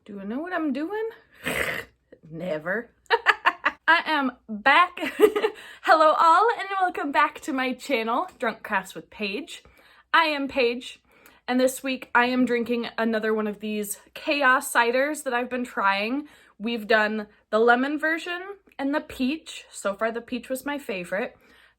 Do I know what I'm doing? Never. I am back. Hello all and welcome back to my channel, Drunk Crafts with Paige. I am Paige and this week I am drinking another one of these chaos ciders that I've been trying. We've done the lemon version and the peach. So far the peach was my favorite,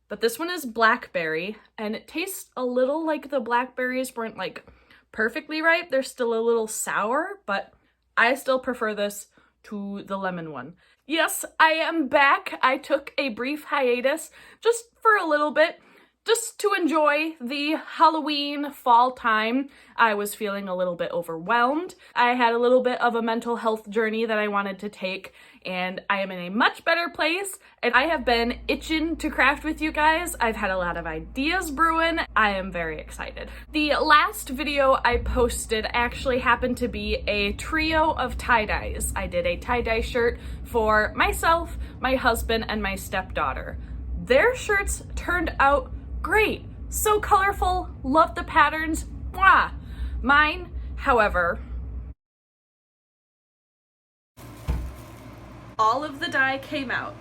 but this one is blackberry and it tastes a little like the blackberries weren't like perfectly ripe. They're still a little sour, but I still prefer this to the lemon one. Yes, I am back. I took a brief hiatus just for a little bit, just to enjoy the Halloween fall time. I was feeling a little bit overwhelmed. I had a little bit of a mental health journey that I wanted to take, and I am in a much better place, and I have been itching to craft with you guys. I've had a lot of ideas brewing. I am very excited. The last video I posted actually happened to be a trio of tie-dyes. I did a tie-dye shirt for myself, my husband, and my stepdaughter. Their shirts turned out great. So colorful, love the patterns, mwah! Mine, however, all of the dye came out.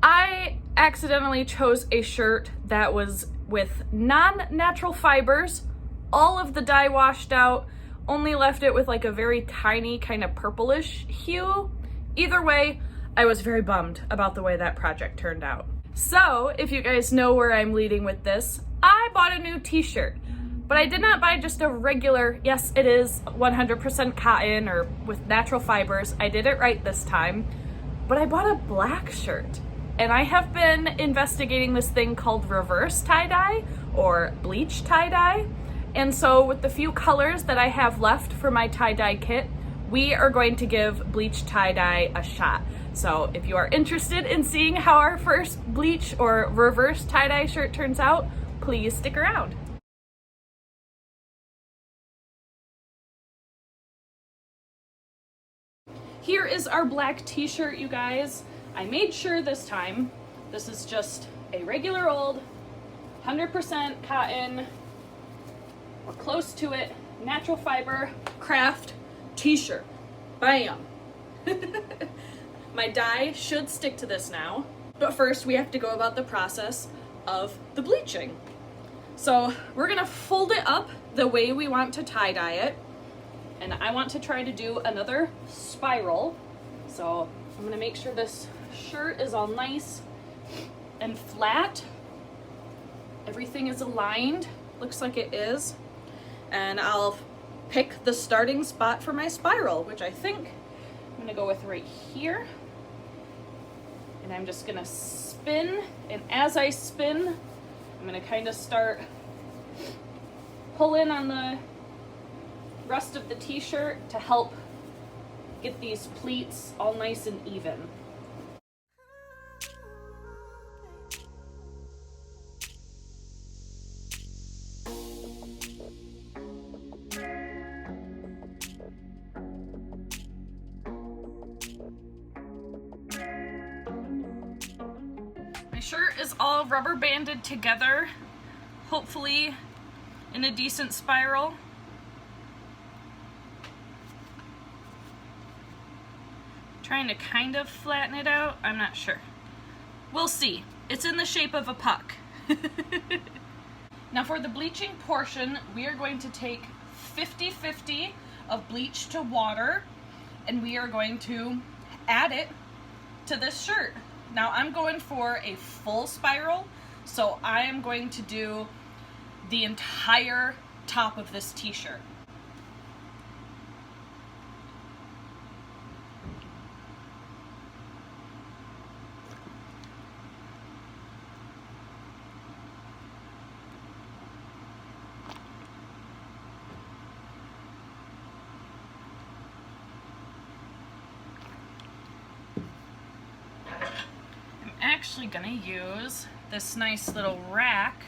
I accidentally chose a shirt that was with non-natural fibers. All of the dye washed out, only left it with like a very tiny kind of purplish hue. Either way, I was very bummed about the way that project turned out. So, if you guys know where I'm leading with this, I bought a new t-shirt. But I did not buy just a regular, yes, it is 100% cotton or with natural fibers. I did it right this time. But I bought a black shirt. And I have been investigating this thing called reverse tie-dye or bleach tie-dye. And so with the few colors that I have left for my tie-dye kit, we are going to give bleach tie-dye a shot. So if you are interested in seeing how our first bleach or reverse tie-dye shirt turns out, please stick around. Here is our black t-shirt, you guys. I made sure this time, this is just a regular old 100% cotton or close to it, natural fiber craft t-shirt. Bam! My dye should stick to this now, but first we have to go about the process of the bleaching. So we're gonna fold it up the way we want to tie-dye it, and I want to try to do another spiral. So I'm gonna make sure this shirt is all nice and flat. Everything is aligned, looks like it is, and I'll pick the starting spot for my spiral, which I think I'm gonna go with right here. And I'm just gonna spin, and as I spin, I'm gonna kind of start pulling on the rest of the t-shirt to help get these pleats all nice and even. My shirt is all rubber banded together, hopefully in a decent spiral. Trying to kind of flatten it out, I'm not sure. We'll see. It's in the shape of a puck. Now for the bleaching portion, we are going to take 50-50 of bleach to water, and we are going to add it to this shirt. Now I'm going for a full spiral, so I am going to do the entire top of this t-shirt. Actually gonna use this nice little rack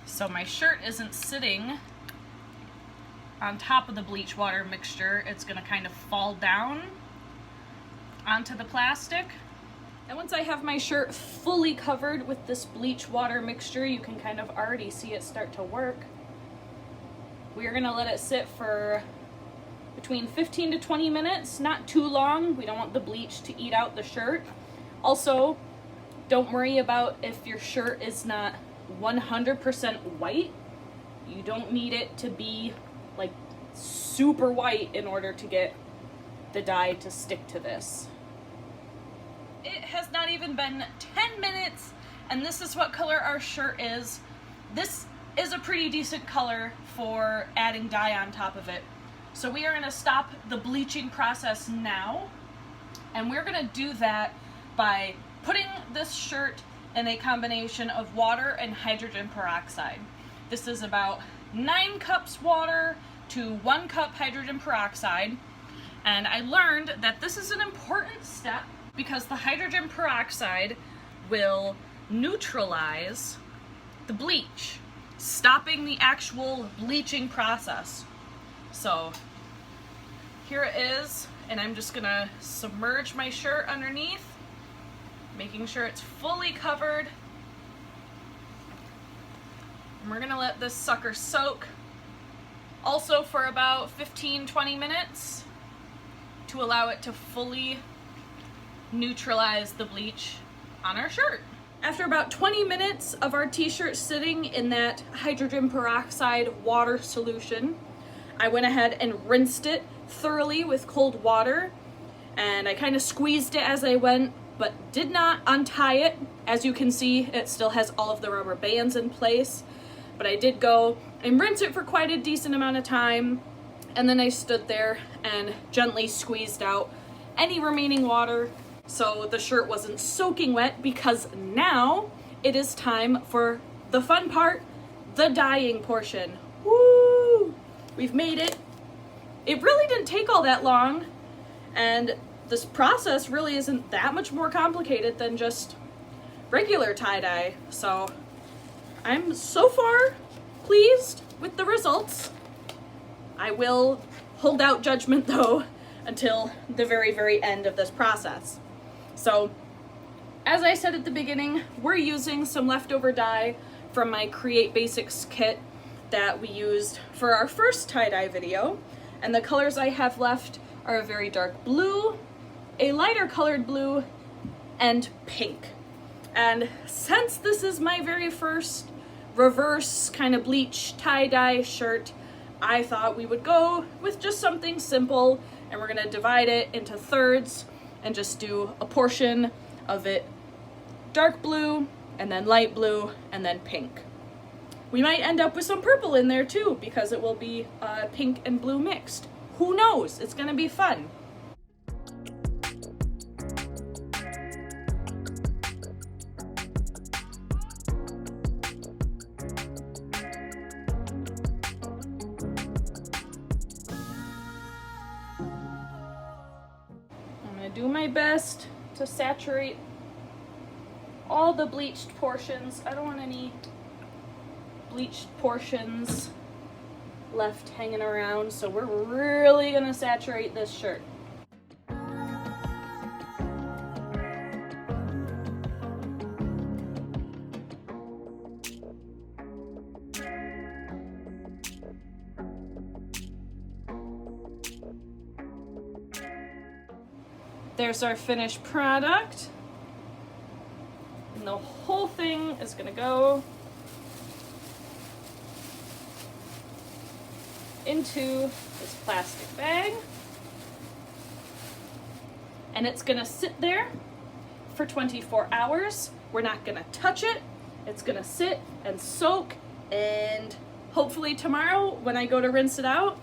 so my shirt isn't sitting on top of the bleach water mixture. It's gonna kind of fall down onto the plastic. And once I have my shirt fully covered with this bleach water mixture, you can kind of already see it start to work. We are gonna let it sit for between 15 to 20 minutes, not too long. We don't want the bleach to eat out the shirt. Also, don't worry about if your shirt is not 100% white. You don't need it to be like super white in order to get the dye to stick to this. It has not even been 10 minutes and this is what color our shirt is. This is a pretty decent color for adding dye on top of it. So we are going to stop the bleaching process now, and we're going to do that by putting this shirt in a combination of water and hydrogen peroxide. This is about 9 cups water to 1 cup hydrogen peroxide, and I learned that this is an important step because the hydrogen peroxide will neutralize the bleach, stopping the actual bleaching process. So here it is, and I'm just gonna submerge my shirt underneath, making sure it's fully covered. And we're gonna let this sucker soak also for about 15-20 minutes to allow it to fully neutralize the bleach on our shirt. After about 20 minutes of our t-shirt sitting in that hydrogen peroxide water solution, I went ahead and rinsed it thoroughly with cold water, and I kind of squeezed it as I went, but did not untie it. As you can see, it still has all of the rubber bands in place, but I did go and rinse it for quite a decent amount of time, and then I stood there and gently squeezed out any remaining water so the shirt wasn't soaking wet, because now it is time for the fun part, the dyeing portion. Woo! We've made it. It really didn't take all that long, and this process really isn't that much more complicated than just regular tie-dye. So I'm so far pleased with the results. I will hold out judgment though until the very, very end of this process. So as I said at the beginning, we're using some leftover dye from my Create Basics kit that we used for our first tie-dye video, and the colors I have left are a very dark blue, a lighter colored blue, and pink. And since this is my very first reverse kind of bleach tie-dye shirt, I thought we would go with just something simple, and we're gonna divide it into thirds and just do a portion of it dark blue, and then light blue, and then pink. We might end up with some purple in there too, because it will be pink and blue mixed. Who knows? It's gonna be fun. I'm gonna do my best to saturate all the bleached portions. I don't want any bleached portions left hanging around, so we're really gonna saturate this shirt. There's our finished product, and the whole thing is gonna go into this plastic bag, and it's gonna sit there for 24 hours. We're not gonna touch it. It's gonna sit and soak, and hopefully tomorrow when I go to rinse it out,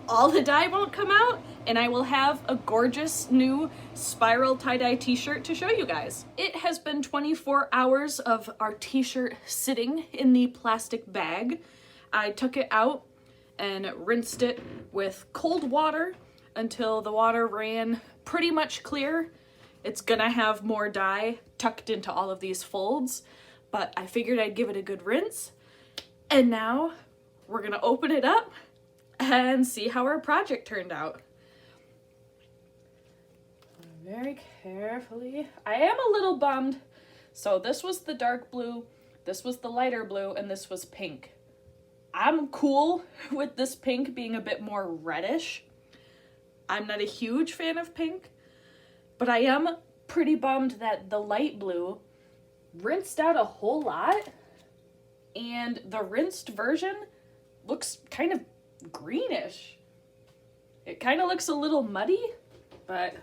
all the dye won't come out, and I will have a gorgeous new spiral tie-dye t-shirt to show you guys. It has been 24 hours of our t-shirt sitting in the plastic bag. I took it out and rinsed it with cold water until the water ran pretty much clear. It's gonna have more dye tucked into all of these folds, but I figured I'd give it a good rinse. And now we're gonna open it up and see how our project turned out. Very carefully. I am a little bummed. So this was the dark blue, this was the lighter blue, and this was pink. I'm cool with this pink being a bit more reddish. I'm not a huge fan of pink, but I am pretty bummed that the light blue rinsed out a whole lot, and the rinsed version looks kind of greenish. It kind of looks a little muddy, but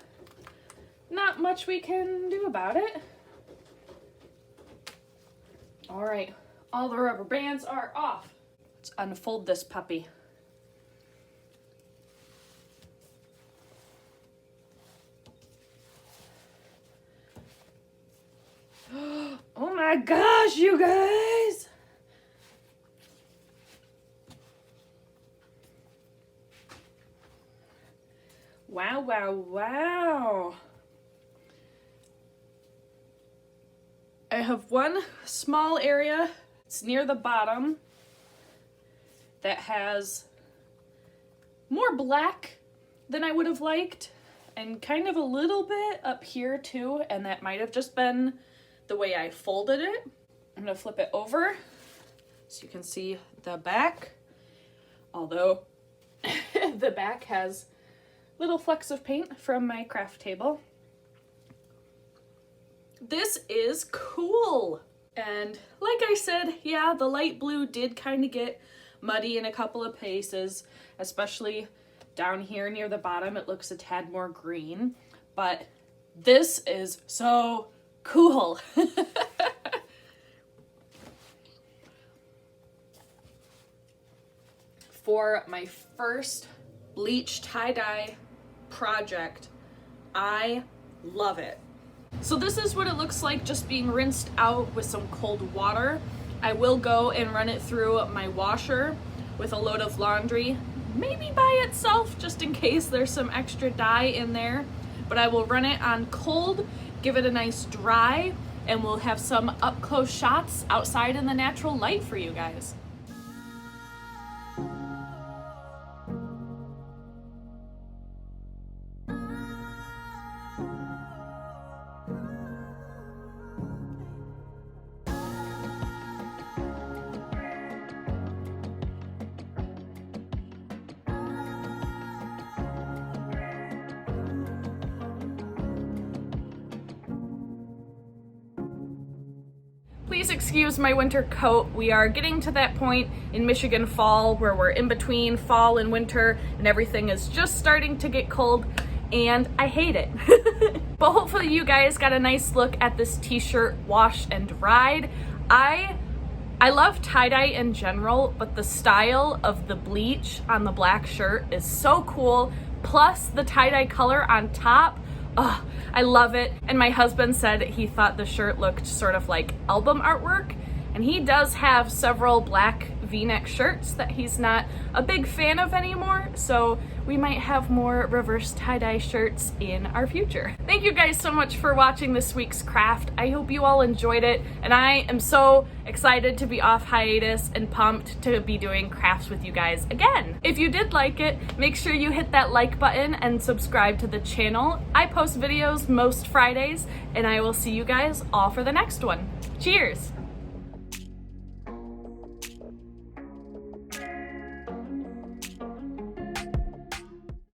not much we can do about it. All right, all the rubber bands are off. Let's unfold this puppy. Oh my gosh, you guys! Wow, wow, wow. I have one small area, it's near the bottom, that has more black than I would have liked, and kind of a little bit up here too, and that might have just been the way I folded it. I'm gonna flip it over so you can see the back, although the back has little flecks of paint from my craft table. This is cool. And like I said, yeah, the light blue did kind of get muddy in a couple of places, especially down here near the bottom. It looks a tad more green, but this is so cool. For my first Bleach tie-dye project, I love it. So this is what it looks like just being rinsed out with some cold water. I will go and run it through my washer with a load of laundry, maybe by itself, just in case there's some extra dye in there. But I will run it on cold, give it a nice dry, and we'll have some up-close shots outside in the natural light for you guys. Please excuse my winter coat. We are getting to that point in Michigan fall where we're in between fall and winter and everything is just starting to get cold, and I hate it. But hopefully you guys got a nice look at this t-shirt washed and dried. I love tie-dye in general, but the style of the bleach on the black shirt is so cool. Plus the tie-dye color on top. Oh, I love it. And my husband said he thought the shirt looked sort of like album artwork. And he does have several black V-neck shirts that he's not a big fan of anymore. So we might have more reverse tie-dye shirts in our future. Thank you guys so much for watching this week's craft. I hope you all enjoyed it. And I am so excited to be off hiatus and pumped to be doing crafts with you guys again. If you did like it, make sure you hit that like button and subscribe to the channel. I post videos most Fridays, and I will see you guys all for the next one. Cheers!